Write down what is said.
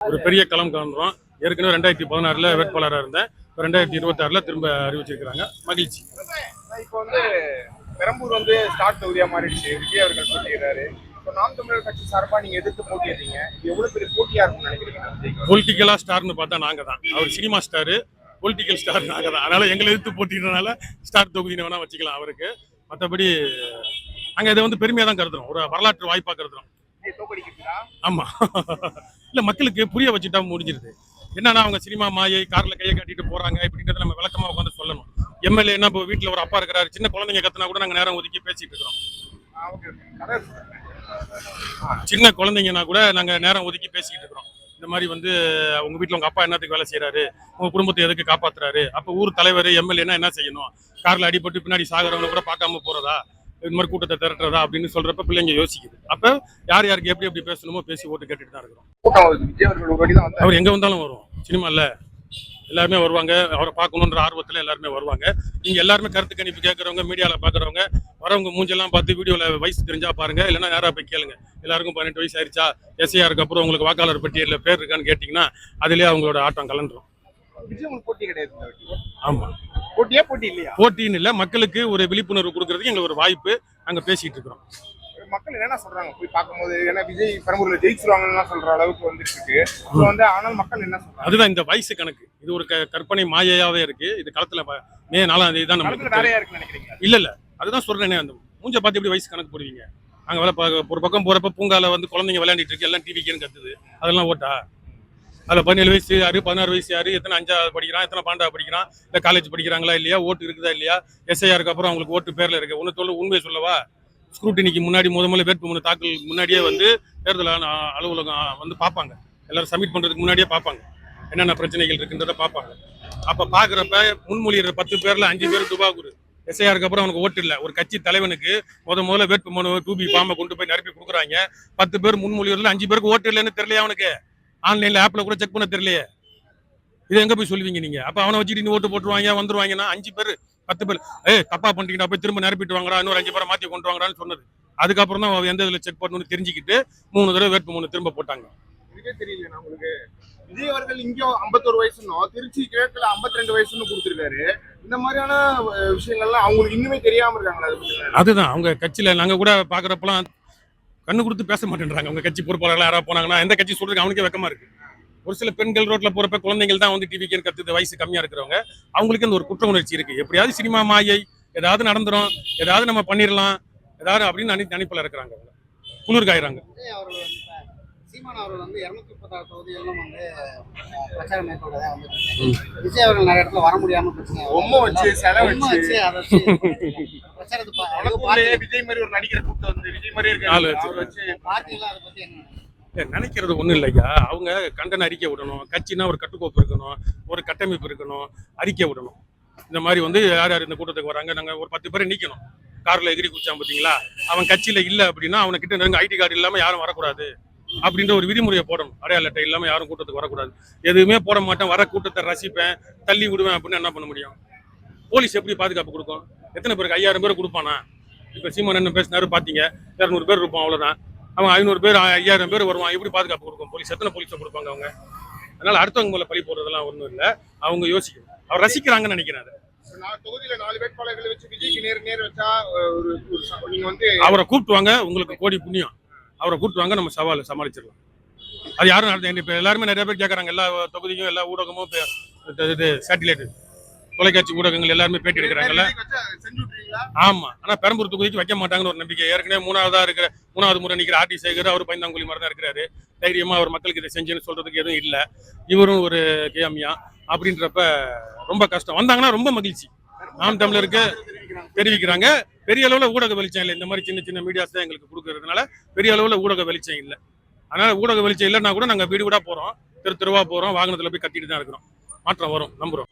ஒரு பெரிய களம் காண்றோம். ஏற்கனவே 2016 வேட்பாளராக இருந்தேன். 2026 திரும்ப அறிவிச்சிருக்கிறாங்க. மகிழ்ச்சி. இப்போ வந்து பெரம்பூர் வந்து ஸ்டார்ட் தொகுதியா மாறிடுச்சு. விஜய் அவர்கள் போட்டியிடுறாரு. இப்போ நாம் தமிழர் கட்சி சார்பா நீங்க எதிர்த்து போட்டியிடுறீங்க. எவ்வளவு பெரிய போட்டியா இருக்கும்னு நினைக்கிறீங்க? பொலிட்டிக்கலா ஸ்டார்னு பார்த்தா நாங்க தான். அவர் சினிமா ஸ்டாரு, பொலிட்டிக்கல் ஸ்டார் நாங்க தான். அதனால எங்களை எதிர்த்து போட்டிடுறதுனால ஸ்டார் தொகுதின்னு வேணா வச்சுக்கலாம் அவருக்கு. மற்றபடி நாங்க இதை வந்து பெருமையா தான் கருதுறோம். ஒரு வரலாற்று வாய்ப்பா கருதுறோம். ஆமா. இல்ல, மக்களுக்கு புரிய வச்சுட்டா முடிஞ்சிருது. என்னன்னா அவங்க சினிமா மாயை, கார்ல கையை காட்டிட்டு போறாங்க இப்படின்றத நம்ம விளக்கமா உட்காந்து சொல்லணும். எம்எல்ஏ என்ன இப்போ வீட்டுல ஒரு அப்பா இருக்கிறாரு, சின்ன குழந்தைங்க கத்துனா கூட நாங்க நேரம் ஒதுக்கி பேசிட்டு இருக்கிறோம். சின்ன குழந்தைங்கன்னா கூட நாங்க நேரம் ஒதுக்கி பேசிக்கிட்டு இருக்கிறோம். இந்த மாதிரி வந்து உங்க வீட்டுல உங்க அப்பா என்னத்துக்கு வேலை செய்யறாரு, உங்க குடும்பத்தை எதுக்கு காப்பாத்துறாரு, அப்ப ஊர் தலைவர் எம்எல்ஏன்னா என்ன செய்யணும், கார்ல அடிபட்டு பின்னாடி சாகிறவங்க கூட பார்க்காம போறதா, இது மாதிரி கூட்டத்தை திரட்டுறதா அப்படின்னு சொல்றப்ப பிள்ளைங்க யோசிக்குது. அப்ப யார் யாருக்கு எப்படி எப்படி பேசணுமோ பேசி ஓட்டு கேட்டுட்டு தான் இருக்கிறோம். அவர் எங்க வந்தாலும் வரும். சினிமால எல்லாருமே வருவாங்க. அவரை பார்க்கணுன்ற ஆர்வத்துல எல்லாருமே வருவாங்க. நீங்க எல்லாருமே கருத்து கணிப்பு கேட்கறவங்க, மீடியால பாக்குறவங்க, வரவங்க மூஞ்செல்லாம் பார்த்து வீடியோல வயசு தெரிஞ்சா பாருங்க, இல்லைன்னா நேரா போய் கேளுங்க. எல்லாருக்கும் 18 வயசு ஆயிடுச்சா, எஸ்ஐஆருக்கு அப்புறம் உங்களுக்கு வாக்காளர் பட்டியலில் பேர் இருக்கான்னு கேட்டீங்கன்னா அதுலயே அவங்களோட ஆட்டம் கலந்துரும். போட்டி கிடையாது. ஆமா, போட்டியா போட்டி இல்லையா? போட்டின்னு இல்ல, மக்களுக்கு ஒரு விழிப்புணர்வு கொடுக்கறதுக்கு எங்களுக்கு ஒரு வாய்ப்பு. அங்க பேசிட்டு இருக்கிறோம். மக்கள் என்ன சொல்றாங்க போய் பார்க்கும்போது? ஏன்னா விஜய் பெரம்பூர்ல ஜெயிச்சிருவாங்கன்னு சொல்ற அளவுக்கு வந்துட்டு இருக்கு. வந்து ஆனால் மக்கள் என்ன சொல்றாங்க? அதுதான் இந்த வயசு கணக்கு. இது ஒரு கற்பனை மாயையாவே இருக்கு. இது களத்துல மே 4ஆம் தேதி தான் நமக்கு நிறைய இருக்கு நினைக்கிறீங்க? இல்ல, அதுதான் சொல்றேனே. அந்த மூஞ்ச பார்த்து எப்படி வயசு கணக்கு போடுவீங்க? நாங்க ஒரு பக்கம் போறப்ப பூங்கால வந்து குழந்தைங்க விளையாண்டிட்டு இருக்கு, எல்லாம் டிவிக்குன்னு கத்துது. அதெல்லாம் ஓட்டா? அதில் 17 வயசு யாரு, 16 வயசு யாரு, எத்தனை 5ஆவது படிக்கிறான், எத்தனை 12ஆவது படிக்கிறான், இல்லை காலேஜ் படிக்கிறாங்களா இல்லையா, ஓட்டு இருக்குதா இல்லையா, எஸ்ஐஆருக்கு அப்புறம் அவங்களுக்கு ஓட்டு பேர்ல இருக்கு. ஒன்று உண்மையை சொல்லவா, ஸ்க்ரூட்டினிக்கு முன்னாடி முதல்ல வேட்புமனு தாக்கல் முன்னாடியே வந்து தேர்தல் அலுவலகம் வந்து பார்ப்பாங்க. எல்லாரும் சப்மிட் பண்றதுக்கு முன்னாடியே பார்ப்பாங்க என்னென்ன பிரச்சனைகள் இருக்குன்றத பார்ப்பாங்க. அப்ப பாக்குறப்ப முன்மொழியிற 10 பேர்ல 5 பேர் துபாகூர். எஸ்ஐஆருக்கு அப்புறம் அவனுக்கு ஓட்டு இல்லை. ஒரு கட்சி தலைவனுக்கு முதல்ல வேட்புமனு 2B ஃபார்மை கொண்டு போய் நிரப்பி கொடுக்குறாங்க. 10 பேர் முன்மொழியறதுல 5 பேருக்கு ஓட்டு இல்லைன்னு தெரியலையா அவனுக்கு? ஆன்லைன்ல ஆப்ல கூட செக் பண்ண தெரியலையே. இது எங்க போய் சொல்லுவீங்க நீங்க? அப்ப அவனை வச்சுட்டு நீ ஓட்டு போட்டுருவாங்க வந்துருவாங்கன்னா 5 பேர் 10 பேர் தப்பா பண்ணிட்டீங்கன்னா போய் திரும்ப நிரப்பிட்டு வாங்கடா, இன்னொரு 5 பேரை மாத்தி கொண்டு வாங்கடான்னு சொன்னது. அதுக்கப்புறம் தான் எந்த இதுல செக் பண்ணணும்னு தெரிஞ்சுக்கிட்டு 3 தடவை வேட்புமனு திரும்ப போட்டாங்க. இதுக்கே தெரியல உங்களுக்கு. விஜய் அவர்கள் இங்கே 51 வயசுன்னு, திருச்சி கிழக்குல 52 வயசுன்னு கொடுத்துருக்காரு. இந்த மாதிரியான விஷயங்கள்லாம் அவங்களுக்கு இன்னுமே தெரியாம இருக்காங்களா? அதுதான் அவங்க கட்சியில நாங்க கூட பாக்குறப்பெல்லாம் கண்ணு கொடுத்து பேச மாட்டேன்றாங்க. அவங்க கட்சி பொறுப்பாளர்கள் யாராவது போனாங்கன்னா எந்த கட்சி சொல்றதுக்கு அவனுக்கே வெக்கமா இருக்கு. ஒரு சில பெண்கள் ரோட்ல போறப்ப குழந்தைகள் தான் வந்து டிவிக்கு கத்துது, வயசு கம்மியா இருக்கிறவங்க. அவங்களுக்கு அந்த ஒரு குற்ற உணர்ச்சி இருக்கு. எப்படியாவது சினிமா மாயை, ஏதாவது நடந்துரும், ஏதாவது நம்ம பண்ணிடலாம், ஏதாவது அப்படின்னு நினைப்புல இருக்கிறாங்க. குளிர்காயிறாங்க. சீமான் அவர்கள் வந்து 236 தொகுதிகளிலும் வந்து பிரச்சாரம் மேற்கொண்டதா வந்து விஜய் அவர்கள் நிறைய இடத்துல வர முடியாம பிரச்சனை விஜய் மாதிரி ஒரு நடிகரை கூப்பிட்டு வந்து விஜய் மாதிரி நினைக்கிறது ஒண்ணும் இல்லையா. அவங்க கண்டன அறிக்கை விடணும். கட்சினா ஒரு கட்டுக்கோப்பு இருக்கணும், ஒரு கட்டமைப்பு இருக்கணும், அறிக்கை விடணும். இந்த மாதிரி வந்து யார் யார் இந்த கூட்டத்துக்கு வராங்க, நாங்க ஒரு 10 பேரை நீக்கணும். கார்ல எகிரி குச்சான் பார்த்தீங்களா, அவன் கட்சியில இல்ல அப்படின்னா அவனை கிட்ட நெருங்க ஐடி கார்டு இல்லாம யாரும் வரக்கூடாது அப்படின்ற ஒரு விதிமுறையை போடணும். அடையாள அட்டை இல்லாம யாரும் கூட்டத்துக்கு வரக்கூடாது. எதுவுமே போட மாட்டேன், வர கூட்டத்தை ரசிப்பேன், தள்ளி விடுவேன் அப்படின்னு என்ன பண்ண முடியும்? போலீஸ் எப்படி பாதுகாப்பு கொடுக்கும்? எத்தனை பேருக்கு 5000 பேர் கொடுப்பானா? இப்ப சீமான் என்ன பேசினாரு பாத்தீங்க, 200 பேர் இருப்பான், அவ்வளவுதான். அவன் 500 பேர் 5000 பேர் வருவான், எப்படி பாதுகாப்பு கொடுக்கும் போலீஸ்? எத்தனை போலீஸை கொடுப்பாங்க அவங்க? அதனால அடுத்தவங்க மேல பழி போடுறதெல்லாம் ஒண்ணும் இல்லை. அவங்க யோசிக்கணும். அவர் ரசிக்கிறாங்கன்னு நினைக்கிறாரு. தொகுதியில 4 வேட்பாளர்களை வச்சு விஜய்க்கு நேர் வச்சா நீங்க வந்து அவரை கூப்பிட்டுவாங்க, உங்களுக்கு கோடி புண்ணியம். அவரை கூப்பிட்டுவாங்க, நம்ம சமாளிச்சிடலாம். அது யாரும் நடத்த இப்ப எல்லாருமே நிறைய பேர் கேட்கறாங்க. எல்லா தொகுதியும் எல்லா ஊடகமும் இது சேட்டிலைட் தொலைக்காட்சி ஊடகங்கள் எல்லாருமே பேட்டி எடுக்கிறாங்கல்ல. ஆமா, ஆனா பெரம்பூர் தொகுதிக்கு வைக்க மாட்டாங்கன்னு ஒரு நம்பிக்கை. ஏற்கனவே 3வது முறை நிக்கிற ஆர்டி சேகர் அவர் பைந்தாங்குழி மாதிரி தான் இருக்கிறாரு. தைரியமா அவர் மக்களுக்கு இதை செஞ்சுன்னு சொல்றதுக்கு எதுவும் இல்லை. இவரும் ஒரு கேமியா அப்படின்றப்ப ரொம்ப கஷ்டம். வந்தாங்கன்னா ரொம்ப மகிழ்ச்சி. நாம் தமிழருக்கு தெரிவிக்கிறாங்க. பெரிய அளவுல ஊடக வெளிச்சம் இல்லை. இந்த மாதிரி சின்ன சின்ன மீடியாஸ் தான் எங்களுக்கு கொடுக்கறதுனால பெரிய அளவுல ஊடக வெளிச்சம் இல்லை. அதனால ஊடக வெளிச்சம் இல்லைன்னா கூட நாங்க வீடு வீடா போறோம், தெருவா போறோம், வாகனத்துல போய் கட்டிட்டு தான் இருக்கிறோம். மாற்றம் வரும், நம்புறோம்.